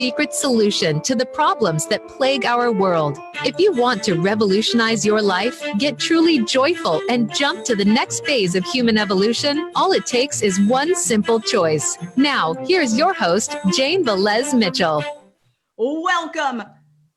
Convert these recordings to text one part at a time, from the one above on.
secret solution to the problems that plague our world. If you want to revolutionize your life, get truly joyful, and jump to the next phase of human evolution, all it takes is one simple choice. Now, here's your host, Jane Velez-Mitchell. Welcome.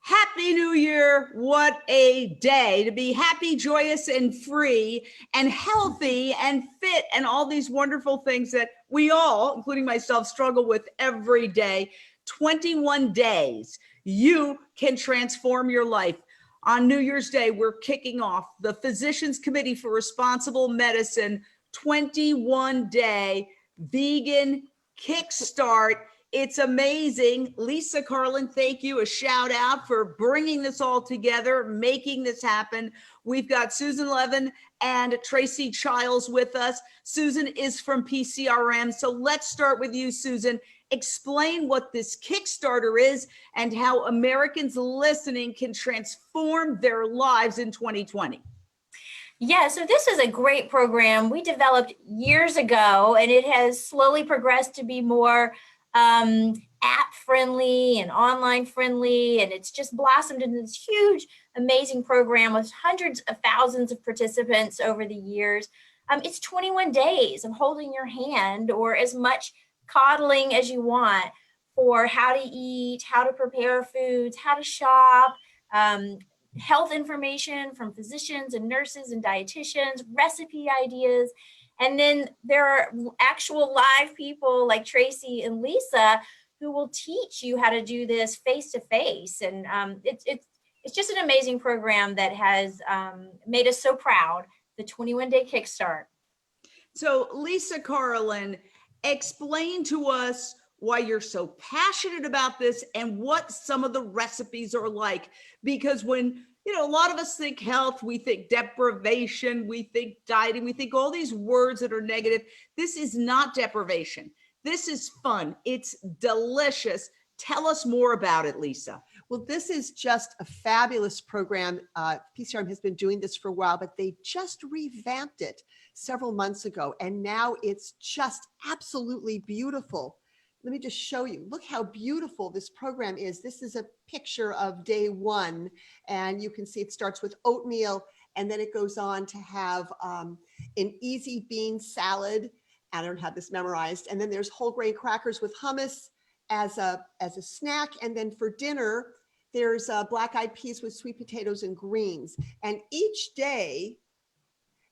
Happy New Year. What a day to be happy, joyous, and free, and healthy, and fit, and all these wonderful things that we all, including myself, struggle with every day. 21 days, you can transform your life. On New Year's Day, we're kicking off the Physicians Committee for Responsible Medicine 21-day vegan kickstart. It's amazing. Lisa, Carlin, thank you. A shout out for bringing this all together, making this happen. We've got Susan Levin and Tracy Childs with us. Susan is from PCRM. So let's start with you, Susan. Explain what this Kickstarter is and how Americans listening can transform their lives in 2020. Yeah, so this is a great program we developed years ago, and it has slowly progressed to be more app friendly and online friendly, and it's just blossomed into this huge, amazing program with hundreds of thousands of participants over the years. It's 21 days of holding your hand, or as much coddling as you want, for how to eat, how to prepare foods, how to shop, health information from physicians and nurses and dietitians, recipe ideas. And then there are actual live people like Tracy and Lisa who will teach you how to do this face to face. And it's just an amazing program that has made us so proud, the 21-day Kickstart. So Lisa, Carlin, explain to us why you're so passionate about this and what some of the recipes are like. Because when, a lot of us think health, we think deprivation, we think dieting, we think all these words that are negative. This is not deprivation. This is fun. It's delicious. Tell us more about it, Lisa. Well, this is just a fabulous program. PCRM has been doing this for a while, but they just revamped it several months ago, and now it's just absolutely beautiful. Let me just show you. Look how beautiful this program is. This is a picture of day one, and you can see it starts with oatmeal, and then it goes on to have an easy bean salad. I don't have this memorized. And then there's whole grain crackers with hummus as a snack. And then for dinner, there's black-eyed peas with sweet potatoes and greens. And each day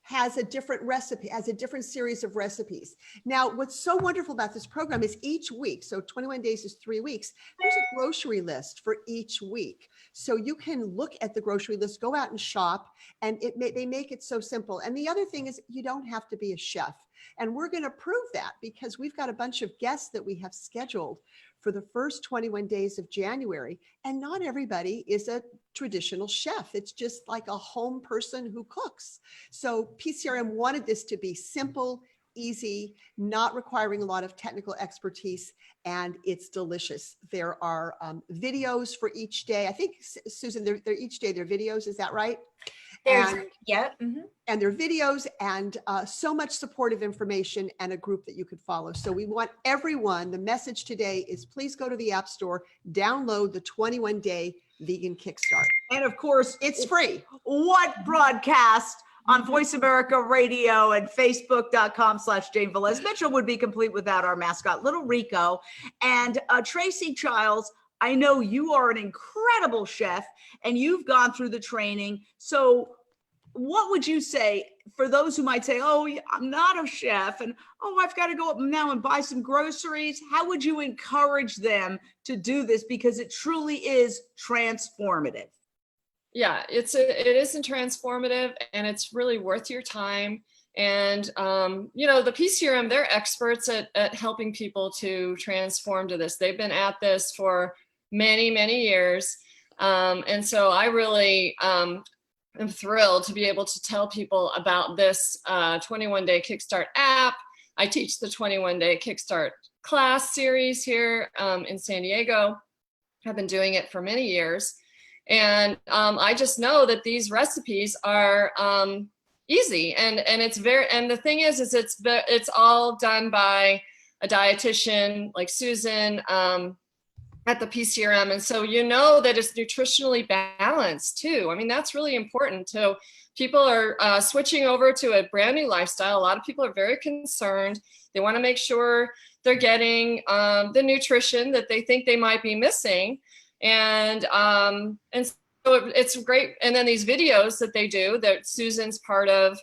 has a different recipe, has a different series of recipes. Now, what's so wonderful about this program is each week, so 21 days is 3 weeks, there's a grocery list for each week. So you can look at the grocery list, go out and shop, and they make it so simple. And the other thing is you don't have to be a chef. And we're going to prove that because we've got a bunch of guests that we have scheduled for the first 21 days of January. And not everybody is a traditional chef. It's just like a home person who cooks. So PCRM wanted this to be simple, easy, not requiring a lot of technical expertise, and it's delicious. There are videos for each day. I think, Susan, they're each day, they're videos, is that right? And there are videos and so much supportive information and a group that you could follow. So we want everyone, the message today is please go to the App Store, download the 21-day Vegan Kickstart. And of course, it's free. What broadcast on Voice America Radio and Facebook.com/Jane Velez-Mitchell would be complete without our mascot, Little Rico. And Tracy Childs, I know you are an incredible chef and you've gone through the training. So what would you say for those who might say, oh, I'm not a chef and, oh, I've got to go up now and buy some groceries? How would you encourage them to do this? Because it truly is transformative. Yeah, it isn't transformative, and it's really worth your time. And, the PCRM, they're experts at helping people to transform to this. They've been at this for many, many years. And so I really am thrilled to be able to tell people about this 21-day Kickstart app. I teach the 21-day Kickstart class series here in San Diego. I've been doing it for many years. And I just know that these recipes are easy, and the thing is it's all done by a dietitian like Susan, at the PCRM. And so you know that it's nutritionally balanced too. I mean, that's really important. So people are switching over to a brand new lifestyle. A lot of people are very concerned. They want to make sure they're getting the nutrition that they think they might be missing. And so it's great. And then these videos that they do that Susan's part of,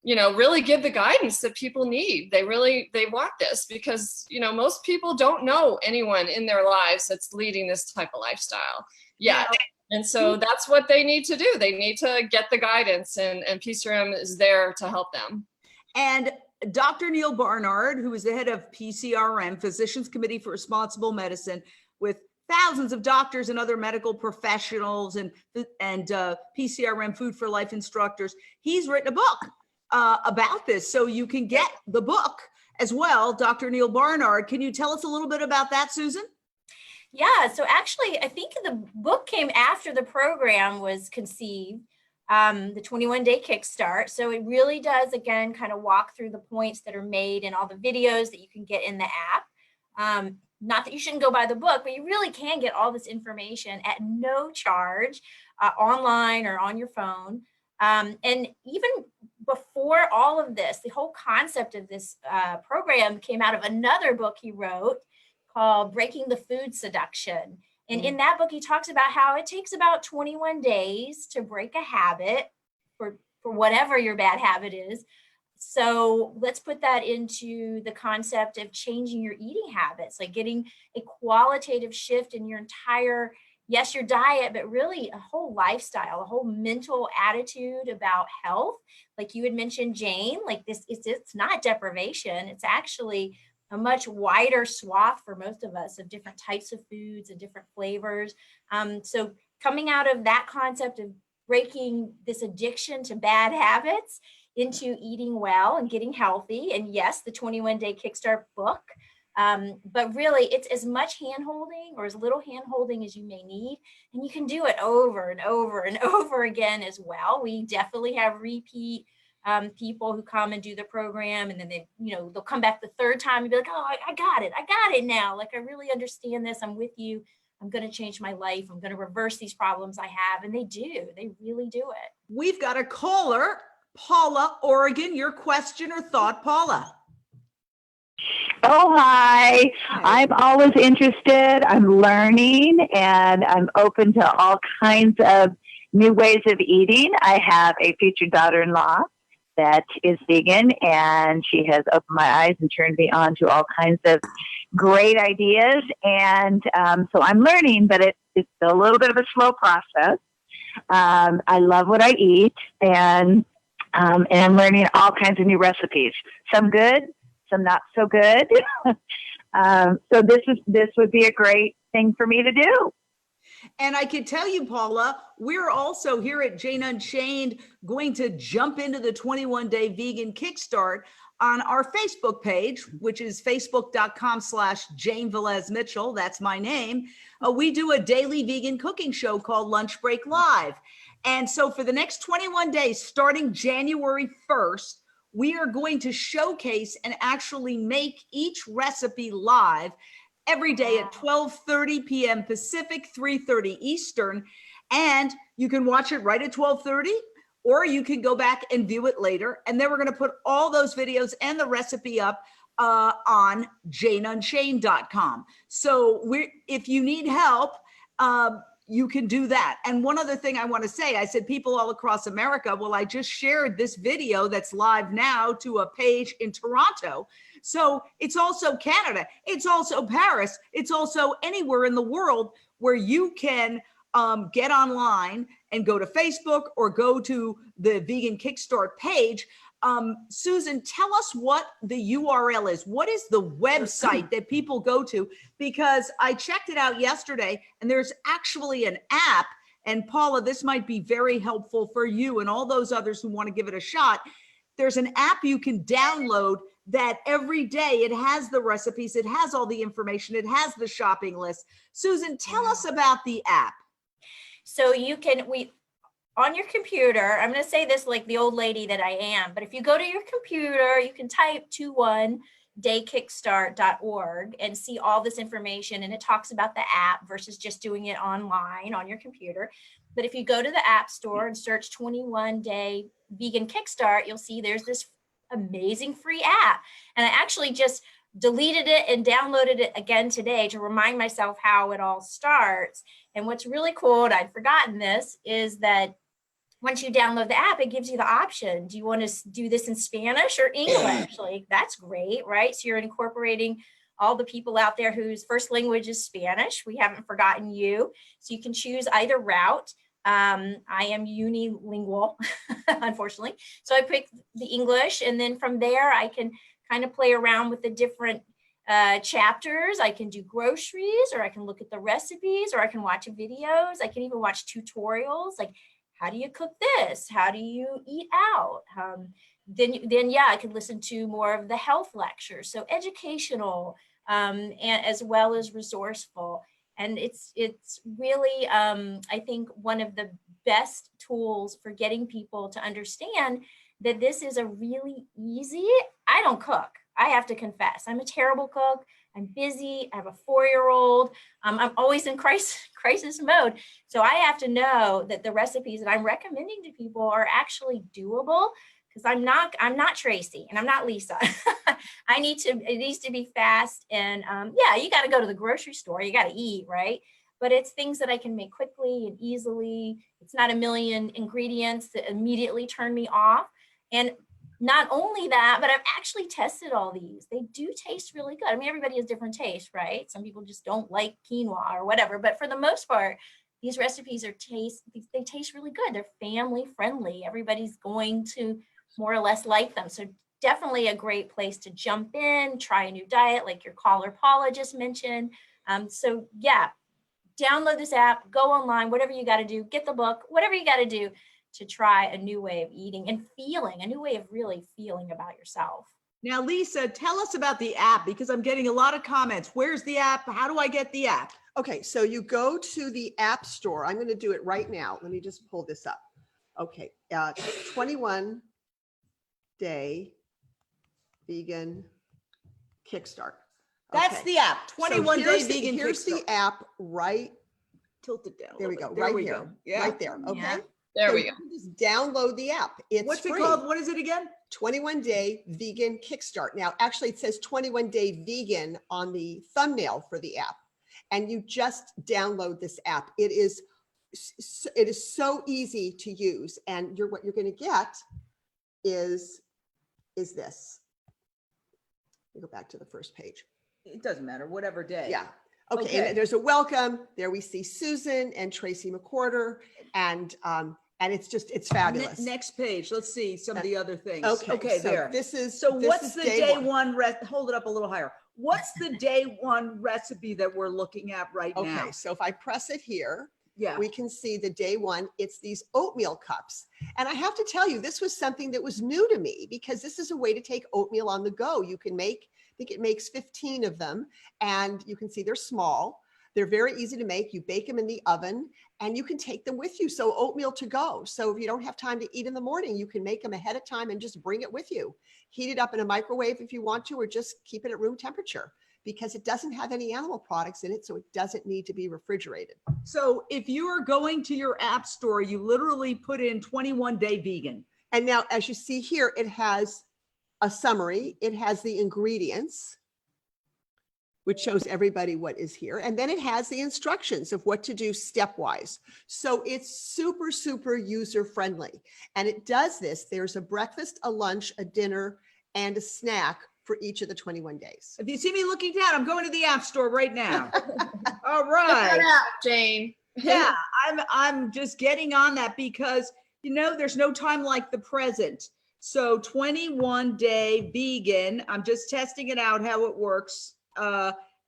really give the guidance that people need. They want this because, most people don't know anyone in their lives that's leading this type of lifestyle yet. And so that's what they need to do. They need to get the guidance, and PCRM is there to help them. And Dr. Neal Barnard, who is the head of PCRM, Physicians Committee for Responsible Medicine, with thousands of doctors and other medical professionals and PCRM Food for Life instructors, he's written a book about this. So you can get the book as well. Dr. Neal Barnard, can you tell us a little bit about that, Susan? Yeah, so actually, I think the book came after the program was conceived, the 21-day Kickstart. So it really does, again, kind of walk through the points that are made in all the videos that you can get in the app. Not that you shouldn't go buy the book, but you really can get all this information at no charge online or on your phone. And even before all of this, the whole concept of this program came out of another book he wrote called Breaking the Food Seduction. And in that book, he talks about how it takes about 21 days to break a habit for whatever your bad habit is. So let's put that into the concept of changing your eating habits, like getting a qualitative shift in your entire, yes, your diet, but really a whole lifestyle, a whole mental attitude about health. Like you had mentioned, Jane, like this, it's not deprivation. It's actually a much wider swath for most of us of different types of foods and different flavors. So coming out of that concept of breaking this addiction to bad habits into eating well and getting healthy. And yes, the 21-day Kickstart book, but really it's as much hand-holding or as little hand-holding as you may need. And you can do it over and over and over again as well. We definitely have repeat people who come and do the program, and then they'll come back the third time and be like, oh, I got it now. Like, I really understand this. I'm with you. I'm going to change my life. I'm going to reverse these problems I have. And they really do it. We've got a caller, Paula, Oregon. Your question or thought, Paula? Oh, hi. I'm always interested. I'm learning, and I'm open to all kinds of new ways of eating. I have a future daughter-in-law that is vegan, and she has opened my eyes and turned me on to all kinds of great ideas. And so I'm learning, but it's a little bit of a slow process. I love what I eat, and I'm learning all kinds of new recipes. Some good, some not so good. So this would be a great thing for me to do. And I can tell you, Paula, we're also here at Jane Unchained going to jump into the 21-day Vegan Kickstart on our Facebook page, which is facebook.com/Jane Velez-Mitchell. That's my name. We do a daily vegan cooking show called Lunch Break Live. And so for the next 21 days, starting January 1st, we are going to showcase and actually make each recipe live every day at 12:30 p.m. Pacific, 3:30 Eastern. And you can watch it right at 12:30, or you can go back and view it later. And then we're going to put all those videos and the recipe up on janeunchained.com. So if you need help, you can do that. And one other thing I want to say, I said people all across America. Well, I just shared this video that's live now to a page in Toronto. So it's also Canada, it's also Paris, it's also anywhere in the world where you can get online and go to Facebook or go to the Vegan Kickstart page. Susan, tell us what the URL is. What is the website that people go to? Because I checked it out yesterday, and there's actually an app. And Paula, this might be very helpful for you and all those others who want to give it a shot. There's an app you can download that every day it has the recipes, it has all the information, it has the shopping list. Susan, tell us about the app. So you can, on your computer, I'm going to say this like the old lady that I am, but if you go to your computer, you can type daykickstart.org and see all this information. And it talks about the app versus just doing it online on your computer. But if you go to the App Store and search 21-Day Vegan Kickstart, you'll see there's this amazing free app. And I actually just deleted it and downloaded it again today to remind myself how it all starts. And what's really cool, and I'd forgotten this, is that once you download the app, it gives you the option. Do you want to do this in Spanish or English? Like, that's great, right? So you're incorporating all the people out there whose first language is Spanish. We haven't forgotten you. So you can choose either route. I am unilingual, unfortunately. So I picked the English, and then from there, I can kind of play around with the different chapters. I can do groceries, or I can look at the recipes, or I can watch videos. I can even watch tutorials, like, how do you cook this? How do you eat out? Then yeah, I could listen to more of the health lectures. So educational, and as well as resourceful. And it's really, I think, one of the best tools for getting people to understand that this is a really easy. I don't cook. I have to confess, I'm a terrible cook. I'm busy. I have a 4-year-old. I'm always in crisis mode. So I have to know that the recipes that I'm recommending to people are actually doable, because I'm not Tracy and I'm not Lisa. It needs to be fast. And yeah, you got to go to the grocery store. You got to eat, right? But it's things that I can make quickly and easily. It's not a million ingredients that immediately turn me off. And not only that, but I've actually tested all these. They do taste really good. I mean, everybody has different tastes, right? Some people just don't like quinoa or whatever, but for the most part, these recipes they taste really good. They're family friendly. Everybody's going to more or less like them. So definitely a great place to jump in, try a new diet, like your caller Paula just mentioned. So yeah, download this app, go online, whatever you got to do, get the book, whatever you got to do to try a new way of eating and feeling, a new way of really feeling about yourself. Now, Lisa, tell us about the app, because I'm getting a lot of comments. Where's the app? How do I get the app? Okay, so you go to the App Store. I'm going to do it right now. Let me just pull this up. Okay, 21-Day Vegan Kickstart. That's the app, 21-Day Vegan Kickstart. Here's the app right. Tilt it down. There we go. There right we here. go. Yeah. Right there. Okay. Yeah. There So we go. you can just download the app. It's What's free. it called? What is it again? 21-Day Vegan Kickstart. Now, actually, it says 21-Day Vegan on the thumbnail for the app, and you just download this app. It is so easy to use, and what you're going to get is this. Let me go back to the first page. It doesn't matter, whatever day. Yeah. Okay. And there's a welcome. There we see Susan and Tracy McWhorter, and it's fabulous. Next page. Let's see some of the other things. Okay. So there. What's the day one? Hold it up a little higher. What's the day one recipe that we're looking at right now? Okay. So if I press it here, yeah, we can see the day one. It's these oatmeal cups. And I have to tell you, this was something that was new to me, because this is a way to take oatmeal on the go. You can make, I think it makes 15 of them, and you can see they're small. They're very easy to make. You bake them in the oven and you can take them with you. So oatmeal to go. So if you don't have time to eat in the morning, you can make them ahead of time and just bring it with you. Heat it up in a microwave if you want to, or just keep it at room temperature, because it doesn't have any animal products in it. So it doesn't need to be refrigerated. So if you are going to your app store, you literally put in 21-Day Vegan. And now, as you see here, it has a summary. It has the ingredients, which shows everybody what is here. And then it has the instructions of what to do stepwise. So it's super, super user-friendly. And it does this. There's a breakfast, a lunch, a dinner, and a snack for each of the 21 days. If you see me looking down, I'm going to the app store right now. All Check right. that out, Jane. Yeah, I'm just getting on that, because, there's no time like the present. So 21-Day Vegan, I'm just testing it out, how it works.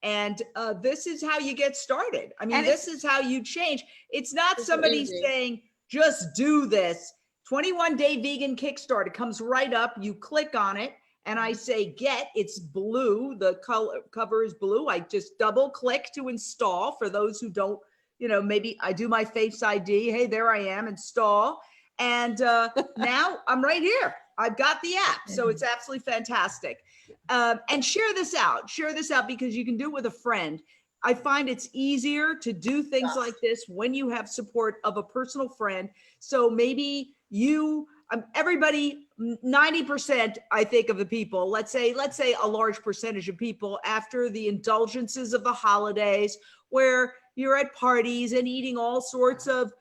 And this is how you get started. I mean, this is how you change. It's not somebody saying, just do this. 21-Day Vegan Kickstart. It comes right up. You click on it and I say, it's blue. The cover is blue. I just double click to install. For those who don't, maybe I do my Face ID. Hey, there I am, install. And now I'm right here. I've got the app. So it's absolutely fantastic. And share this out. Share this out because you can do it with a friend. I find it's easier to do things like this when you have support of a personal friend. So maybe you, everybody, 90%, I think, of the people, let's say a large percentage of people after the indulgences of the holidays, where you're at parties and eating all sorts of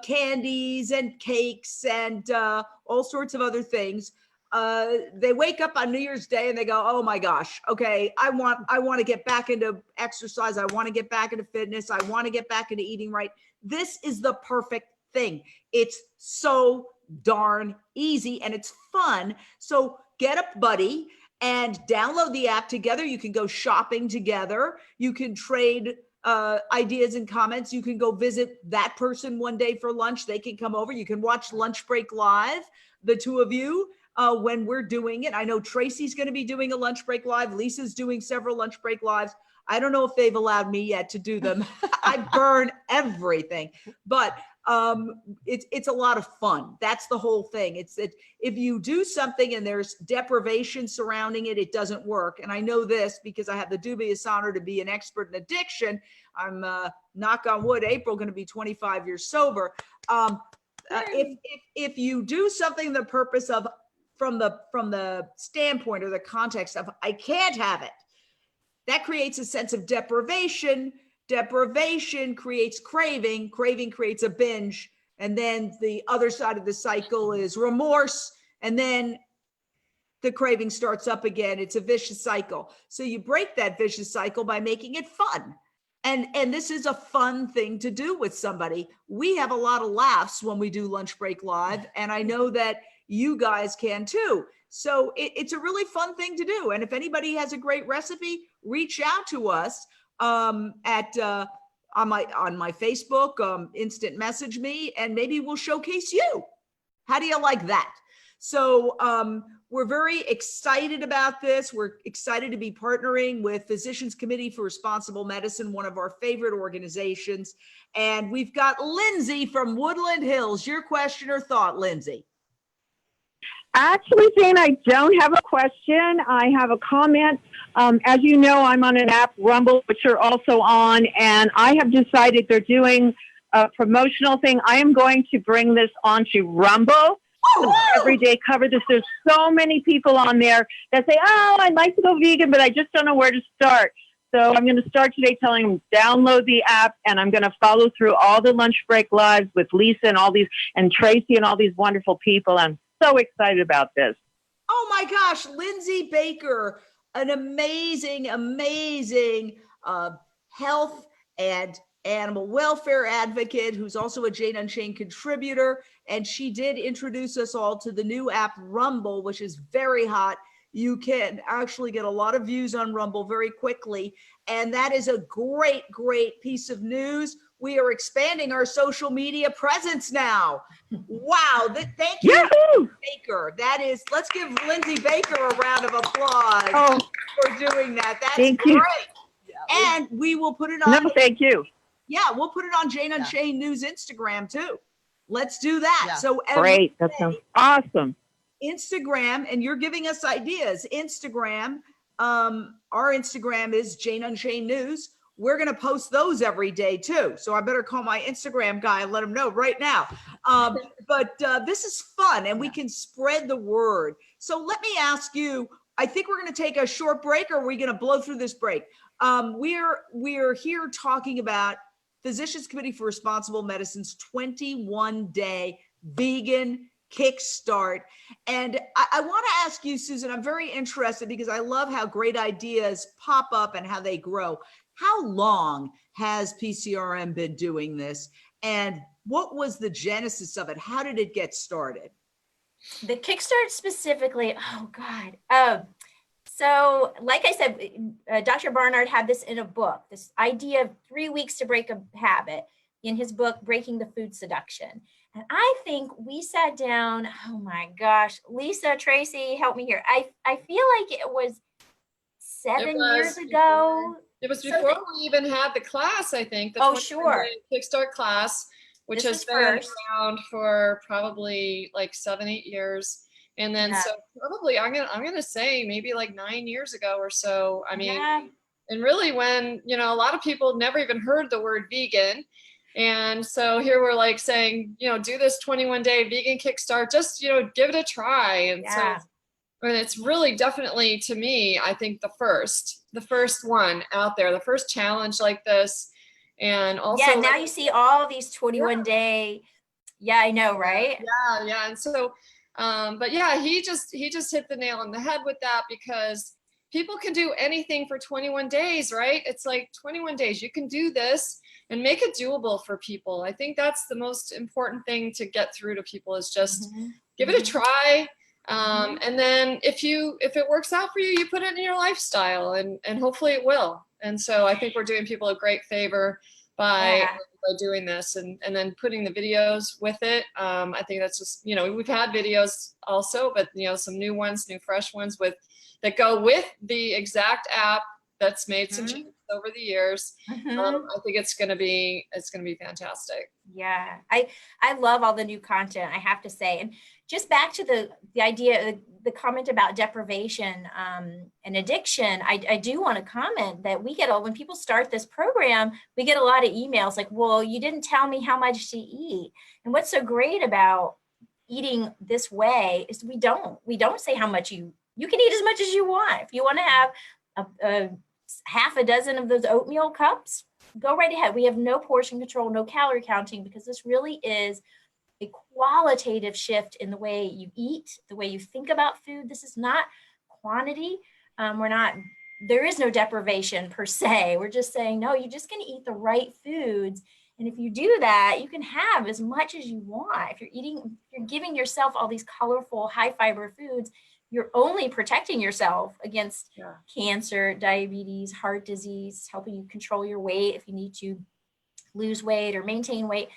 candies and cakes and all sorts of other things. They wake up on New Year's Day and they go, oh my gosh, okay, I want to get back into exercise. I want to get back into fitness. I want to get back into eating right. This is the perfect thing. It's so darn easy and it's fun. So get a buddy and download the app together. You can go shopping together. You can trade ideas and comments. You can go visit that person one day for lunch. They can come over. You can watch Lunch Break Live, the two of you, when we're doing it. I know Tracy's going to be doing a Lunch Break Live. Lisa's doing several Lunch Break Lives. I don't know if they've allowed me yet to do them. I burn everything, but it's a lot of fun. That's the whole thing. It's that if you do something and there's deprivation surrounding it, it doesn't work. And I know this because I have the dubious honor to be an expert in addiction. I'm knock on wood, April, going to be 25 years sober. If you do something, the purpose of from the standpoint or the context of I can't have it, that creates a sense of deprivation. Deprivation creates craving. Craving creates a binge. And then the other side of the cycle is remorse. And then the craving starts up again. It's a vicious cycle. So you break that vicious cycle by making it fun. And this is a fun thing to do with somebody. We have a lot of laughs when we do Lunch Break Live. And I know that you guys can too. So it's a really fun thing to do. And if anybody has a great recipe, reach out to us on my Facebook, instant message me, and maybe we'll showcase you. How do you like that? So we're very excited about this. We're excited to be partnering with Physicians Committee for Responsible Medicine, one of our favorite organizations. And we've got Lindsay from Woodland Hills. Your question or thought, Lindsay? Actually, Jane, I don't have a question. I have a comment. As you know, I'm on an app, Rumble, which you're also on, and I have decided they're doing a promotional thing. I am going to bring this onto Rumble. Everyday cover this. There's so many people on there that say, oh, I'd like to go vegan, but I just don't know where to start. So I'm going to start today telling them download the app, and I'm going to follow through all the Lunch Break Lives with Lisa and all these, and Tracy and all these wonderful people. I'm so excited about this. Oh my gosh, Lindsay Baker, an amazing health and animal welfare advocate who's also a Jane Unchained contributor. And she did introduce us all to the new app Rumble, which is very hot. You can actually get a lot of views on Rumble very quickly. And that is a great, great piece of news. We are expanding our social media presence now. Wow. Thank you, Yahoo! Baker. That is, let's give Lindsay Baker a round of applause for doing that. That's thank great. You. And we will put it on. No, thank you. Yeah, we'll put it on Jane Unchained News Instagram too. Let's do that. Yeah. So Great. That sounds awesome. Instagram, and you're giving us ideas. Instagram, our Instagram is Jane Unchained News. We're going to post those every day too. So I better call my Instagram guy and let him know right now. But this is fun and we can spread the word. So let me ask you, I think we're going to take a short break, or are we going to blow through this break? We're here talking about Physicians Committee for Responsible Medicine's 21-day vegan kickstart. And I want to ask you, Susan, I'm very interested because I love how great ideas pop up and how they grow. How long has PCRM been doing this? And what was the genesis of it? How did it get started? The Kickstart specifically, oh God. So like I said, Dr. Barnard had this in a book, this idea of 3 weeks to break a habit in his book, Breaking the Food Seduction. And I think we sat down, oh my gosh, Lisa, Tracy, help me here. I feel like it was 7 years ago. It was before we even had the class, I think. The Sure. Kickstart class, which has been around for probably like 7-8 years. And then, Yeah. so probably I'm gonna say maybe like 9 years ago or so. I mean, Yeah. and really when, you know, a lot of people never even heard the word vegan. And so here we're like saying, you know, do this 21-day vegan kickstart, just, you know, give it a try. And Yeah. so, and it's really definitely, to me, I think the first one out there, the first challenge like this. And also, Yeah, now you see all these 21-day. Yeah, I know, right? yeah. And so, but yeah, he just hit the nail on the head with that, because people can do anything for 21 days, right? It's like 21 days, you can do this and make it doable for people. I think that's the most important thing to get through to people, is just give it a try. And then if it works out for you, you put it in your lifestyle, and hopefully it will. And so I think we're doing people a great favor by doing this, and then putting the videos with it. I think that's just, you know, we've had videos also, but, you know, some new ones, new fresh ones that go with the exact app that's made some changes over the years. I think it's going to be fantastic. Yeah, I love all the new content, I have to say. And just back to the idea, the comment about deprivation and addiction, I do want to comment that we get, when people start this program, we get a lot of emails like, well, you didn't tell me how much to eat. And what's so great about eating this way is we don't say how much you can eat as much as you want. If you want to have a half a dozen of those oatmeal cups, go right ahead. We have no portion control, no calorie counting, because this really is a qualitative shift in the way you eat, the way you think about food. This is not quantity. There is no deprivation per se. We're just saying, no, you're just going to eat the right foods. And if you do that, you can have as much as you want. If you're giving yourself all these colorful, high fiber foods, you're only protecting yourself against cancer, diabetes, heart disease, helping you control your weight if you need to lose weight or maintain weight.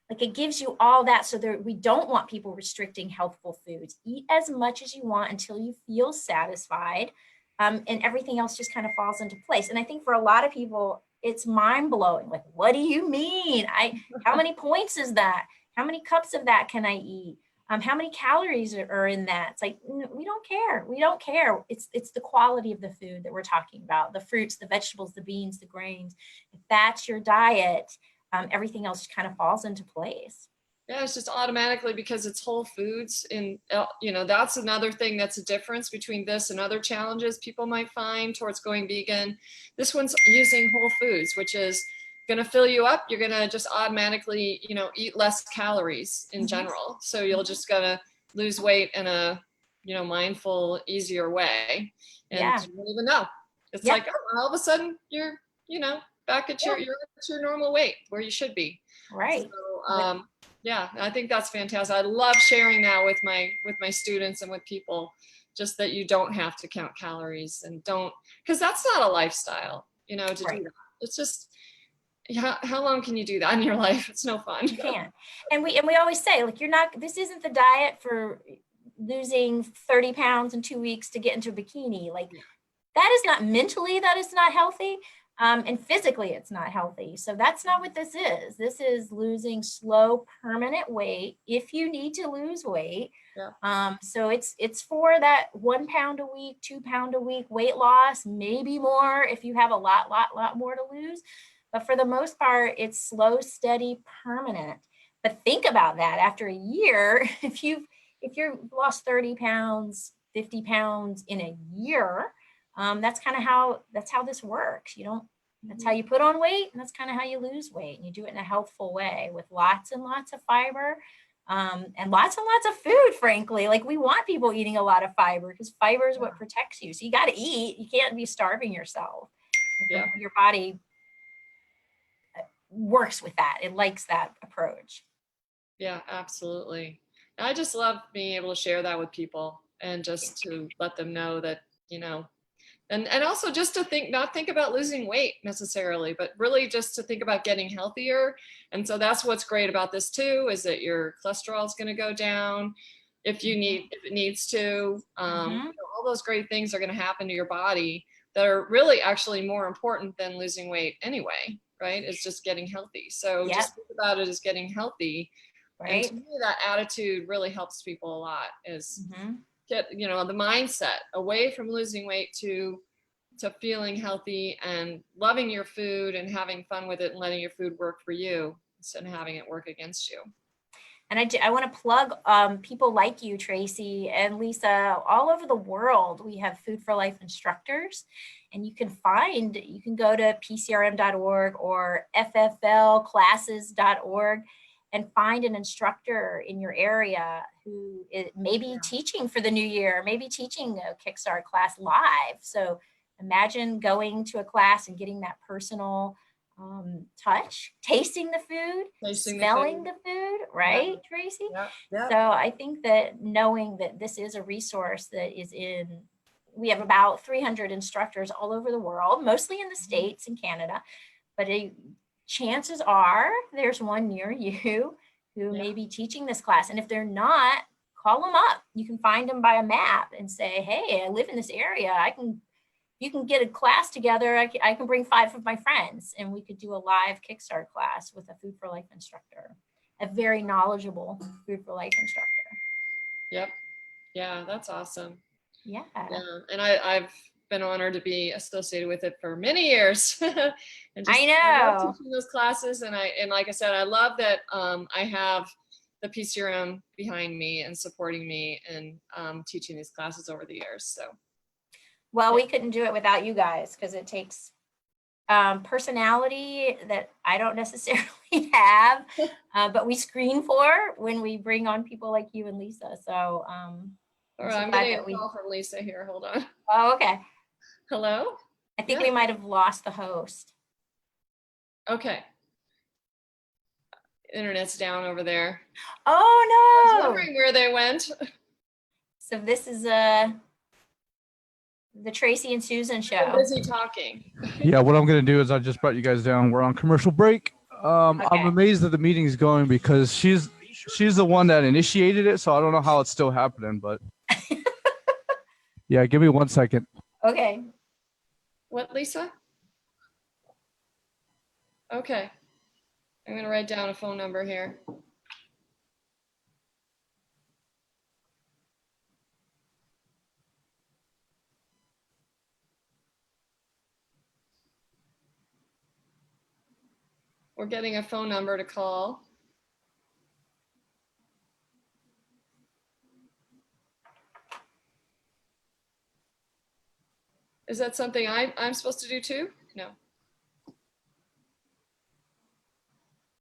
Like, it gives you all that, so that we don't want people restricting healthful foods. Eat as much as you want until you feel satisfied, and everything else just kind of falls into place. And I think for a lot of people, it's mind blowing. Like, what do you mean? How many points is that? How many cups of that can I eat? How many calories are in that? It's like, we don't care. We don't care. It's the quality of the food that we're talking about, the fruits, the vegetables, the beans, the grains. If that's your diet, everything else kind of falls into place. Yeah, it's just automatically, because it's whole foods. And, you know, that's another thing that's a difference between this and other challenges people might find towards going vegan. This one's using whole foods, which is going to fill you up. You're going to just automatically, you know, eat less calories in general. So you'll just gonna lose weight in a, you know, mindful, easier way. And you don't even know. It's like, oh, all of a sudden you're, you know, back at you're at your normal weight where you should be. Right. So, yeah, I think that's fantastic. I love sharing that with my students and with people, just that you don't have to count calories, and because that's not a lifestyle, you know, to do that. It's just, how long can you do that in your life? It's no fun. You can't. And we always say, like, this isn't the diet for losing 30 pounds in 2 weeks to get into a bikini. Like, that is not mentally, that is not healthy. And physically, it's not healthy. So that's not what this is. This is losing slow, permanent weight if you need to lose weight. So it's for that 1 pound a week, 2 pound a week weight loss, maybe more if you have a lot more to lose. But for the most part, it's slow, steady, permanent. But think about that after a year, if you've lost 30 pounds, 50 pounds in a year, that's how this works. That's how you put on weight, and that's kind of how you lose weight. And you do it in a healthful way with lots and lots of fiber, and lots of food, frankly. Like, we want people eating a lot of fiber, because fiber is what protects you. So you got to eat. You can't be starving yourself. Your body works with that. It likes that approach. Yeah, absolutely. I just love being able to share that with people, and just to let them know that, you know, and also just to not think about losing weight necessarily, but really just to think about getting healthier. And so that's what's great about this too, is that your cholesterol is going to go down if it needs to. You know, all those great things are going to happen to your body that are really actually more important than losing weight anyway, right? It's just getting healthy. So just think about it as getting healthy. Right. And to me, that attitude really helps people a lot, is get, you know, the mindset away from losing weight to feeling healthy and loving your food and having fun with it and letting your food work for you instead of having it work against you. And I want to plug people like you, Tracy and Lisa, all over the world. We have Food for Life instructors, and you can go to PCRM.org or FFLclasses.org and find an instructor in your area who may be teaching for the new year, maybe teaching a Kickstart class live. So imagine going to a class and getting that personal touch, tasting the food, smelling the food, right, Tracy? Yeah. So I think that knowing that this is a resource that we have about 300 instructors all over the world, mostly in the States and Canada, but chances are there's one near you who may be teaching this class. And if they're not, call them up. You can find them by a map and say, hey, I live in this area. You can get a class together. I can bring 5 of my friends and we could do a live Kickstart class with a Food for Life instructor, a very knowledgeable Food for Life instructor. Yep. Yeah, that's awesome. Yeah. And I've been honored to be associated with it for many years. And I know. I love teaching those classes. And like I said, I love that I have the P Serum behind me and supporting me and teaching these classes over the years. So. Well, we couldn't do it without you guys because it takes personality that I don't necessarily have, but we screen for when we bring on people like you and Lisa. So, all right, I'm getting a call from Lisa here. Hold on. Oh, okay. Hello? I think we might have lost the host. Okay. Internet's down over there. Oh, no. I was wondering where they went. So this is the Tracy and Susan show. I'm busy talking. Yeah, what I'm going to do is I just brought you guys down. We're on commercial break. I'm amazed that the meeting's going because she's the one that initiated it, so I don't know how it's still happening, but yeah, give me 1 second. Okay. What, Lisa? Okay. I'm going to write down a phone number here. We're getting a phone number to call. Is that something I'm supposed to do too? No.